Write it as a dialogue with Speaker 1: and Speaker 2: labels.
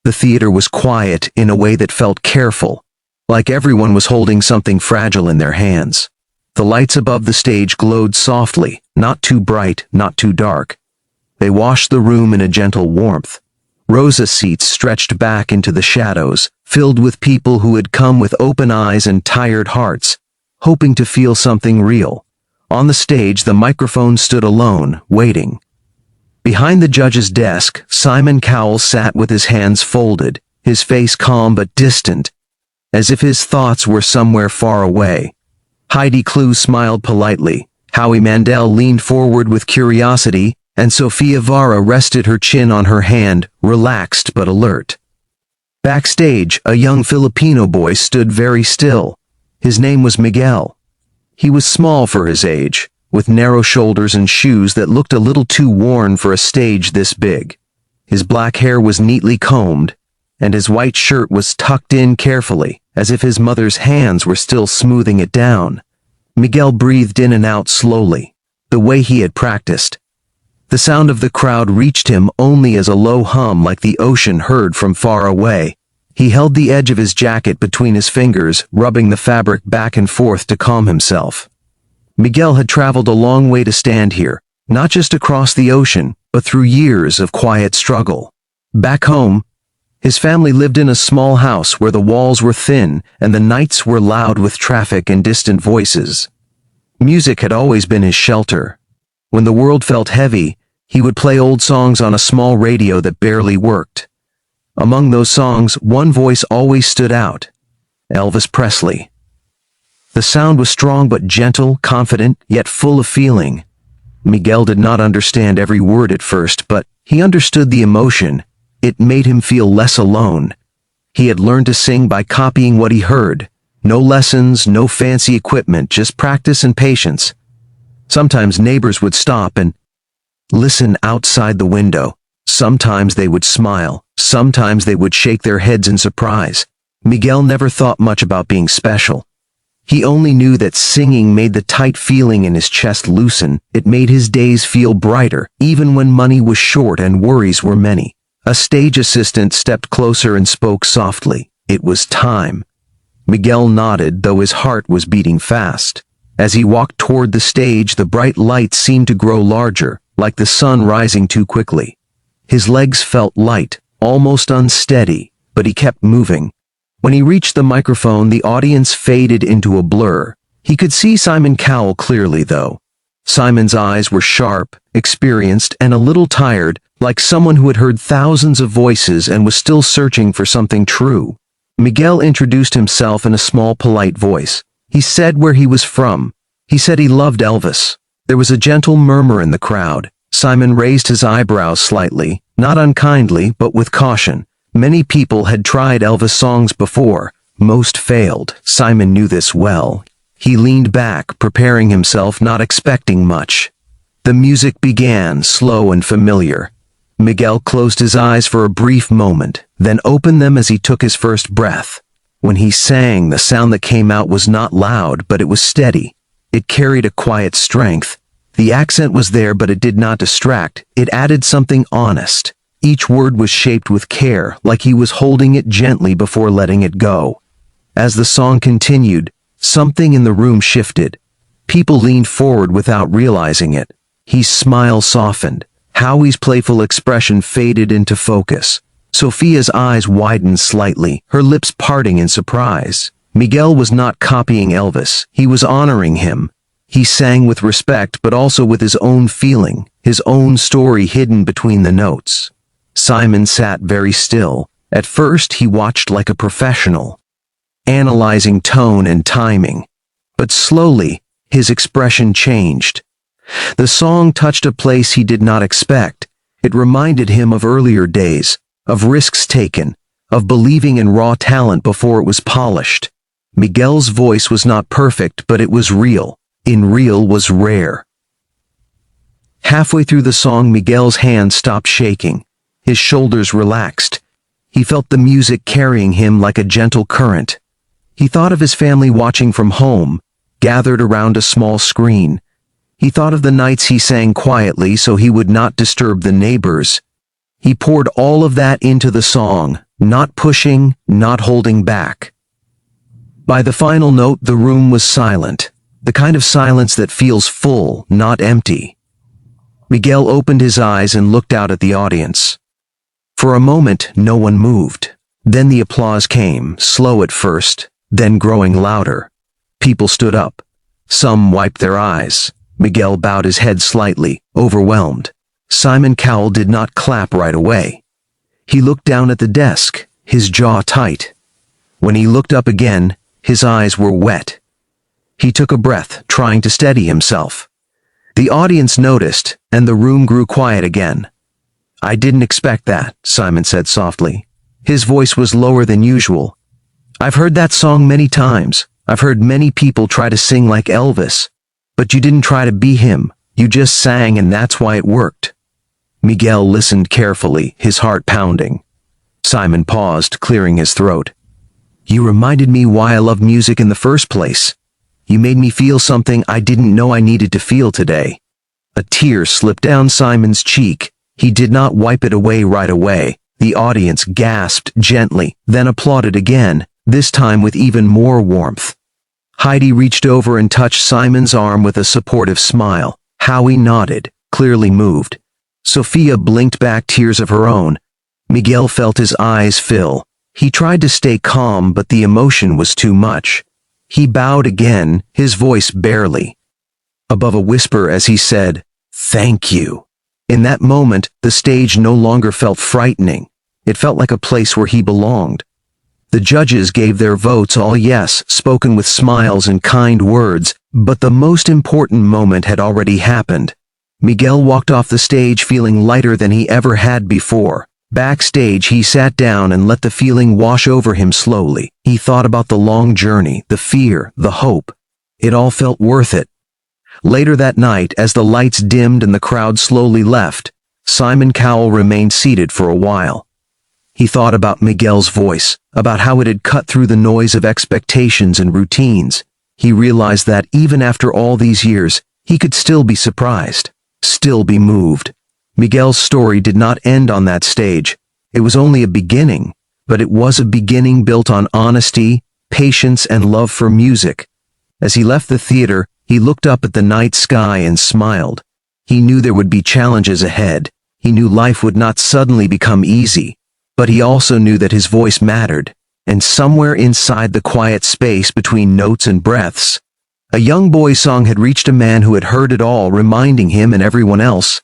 Speaker 1: The theater was quiet in a way that felt careful, like everyone was holding something fragile in their hands. The lights above the stage glowed softly, not too bright, not too dark. They washed the room in a gentle warmth. Rosa seats stretched back into the shadows, filled with people who had come with open eyes and tired hearts, hoping to feel something real. On the stage, the microphone stood alone, waiting. Behind the judge's desk, Simon Cowell sat with his hands folded, his face calm but distant, as if his thoughts were somewhere far away. Heidi Klum smiled politely. Howie Mandel leaned forward with curiosity, and Sofia Vara rested her chin on her hand, relaxed but alert. Backstage, a young Filipino boy stood very still. His name was Miguel. He was small for his age, with narrow shoulders and shoes that looked a little too worn for a stage this big. His black hair was neatly combed, and his white shirt was tucked in carefully, as if his mother's hands were still smoothing it down. Miguel breathed in and out slowly, the way he had practiced. The sound of the crowd reached him only as a low hum like the ocean heard from far away. He held the edge of his jacket between his fingers, rubbing the fabric back and forth to calm himself. Miguel had traveled a long way to stand here, not just across the ocean, but through years of quiet struggle. Back home, his family lived in a small house where the walls were thin and the nights were loud with traffic and distant voices. Music had always been his shelter. When the world felt heavy, he would play old songs on a small radio that barely worked. Among those songs, one voice always stood out: Elvis Presley. The sound was strong but gentle, confident, yet full of feeling. Miguel did not understand every word at first, but he understood the emotion. It made him feel less alone. He had learned to sing by copying what he heard. No lessons, no fancy equipment, just practice and patience. Sometimes neighbors would stop and listen outside the window. Sometimes they would smile. Sometimes they would shake their heads in surprise. Miguel never thought much about being special. He only knew that singing made the tight feeling in his chest loosen. It made his days feel brighter, even when money was short and worries were many. A stage assistant stepped closer and spoke softly. It was time. Miguel nodded, though his heart was beating fast. As he walked toward the stage, the bright lights seemed to grow larger, like the sun rising too quickly. His legs felt light, almost unsteady, but he kept moving. When he reached the microphone, the audience faded into a blur. He could see Simon Cowell clearly, though. Simon's eyes were sharp, experienced, and a little tired, like someone who had heard thousands of voices and was still searching for something true. Miguel introduced himself in a small, polite voice. He said where he was from. He said he loved Elvis. There was a gentle murmur in the crowd. Simon raised his eyebrows slightly, not unkindly, but with caution. Many people had tried Elvis songs before. Most failed. Simon knew this well. He leaned back, preparing himself, not expecting much. The music began, slow and familiar. Miguel closed his eyes for a brief moment, then opened them as he took his first breath. When he sang, the sound that came out was not loud, but it was steady. It carried a quiet strength. The accent was there, but it did not distract. It added something honest. Each word was shaped with care, like he was holding it gently before letting it go. As the song continued, something in the room shifted. People leaned forward without realizing it. His smile softened. Howie's playful expression faded into focus. Sophia's eyes widened slightly, her lips parting in surprise. Miguel was not copying Elvis. He was honoring him. He sang with respect, but also with his own feeling, his own story hidden between the notes. Simon sat very still. At first, he watched like a professional, analyzing tone and timing. But slowly, his expression changed. The song touched a place he did not expect. It reminded him of earlier days, of risks taken, of believing in raw talent before it was polished. Miguel's voice was not perfect, but it was real. And real was rare. Halfway through the song, Miguel's hand stopped shaking. His shoulders relaxed. He felt the music carrying him like a gentle current. He thought of his family watching from home, gathered around a small screen. He thought of the nights he sang quietly so he would not disturb the neighbors. He poured all of that into the song, not pushing, not holding back. By the final note, the room was silent, the kind of silence that feels full, not empty. Miguel opened his eyes and looked out at the audience. For a moment, no one moved. Then the applause came, slow at first, then growing louder. People stood up. Some wiped their eyes. Miguel bowed his head slightly, overwhelmed. Simon Cowell did not clap right away. He looked down at the desk, his jaw tight. When he looked up again, his eyes were wet. He took a breath, trying to steady himself. The audience noticed, and the room grew quiet again. "I didn't expect that," Simon said softly. His voice was lower than usual. "I've heard that song many times. I've heard many people try to sing like Elvis. But you didn't try to be him. You just sang, and that's why it worked." Miguel listened carefully, his heart pounding. Simon paused, clearing his throat. "You reminded me why I love music in the first place. You made me feel something I didn't know I needed to feel today." A tear slipped down Simon's cheek. He did not wipe it away right away. The audience gasped gently, then applauded again, this time with even more warmth. Heidi reached over and touched Simon's arm with a supportive smile. Howie nodded, clearly moved. Sophia blinked back tears of her own. Miguel felt his eyes fill. He tried to stay calm, but the emotion was too much. He bowed again, his voice barely above a whisper as he said, "Thank you." In that moment, the stage no longer felt frightening. It felt like a place where he belonged. The judges gave their votes all yes, spoken with smiles and kind words, but the most important moment had already happened. Miguel walked off the stage feeling lighter than he ever had before. Backstage, he sat down and let the feeling wash over him slowly. He thought about the long journey, the fear, the hope. It all felt worth it. Later that night, as the lights dimmed and the crowd slowly left, Simon Cowell remained seated for a while. He thought about Miguel's voice, about how it had cut through the noise of expectations and routines. He realized that even after all these years, he could still be surprised, still be moved. Miguel's story did not end on that stage. It was only a beginning, but it was a beginning built on honesty, patience, and love for music. As he left the theater, he looked up at the night sky and smiled. He knew there would be challenges ahead. He knew life would not suddenly become easy. But he also knew that his voice mattered, and somewhere inside the quiet space between notes and breaths, a young boy's song had reached a man who had heard it all, reminding him and everyone else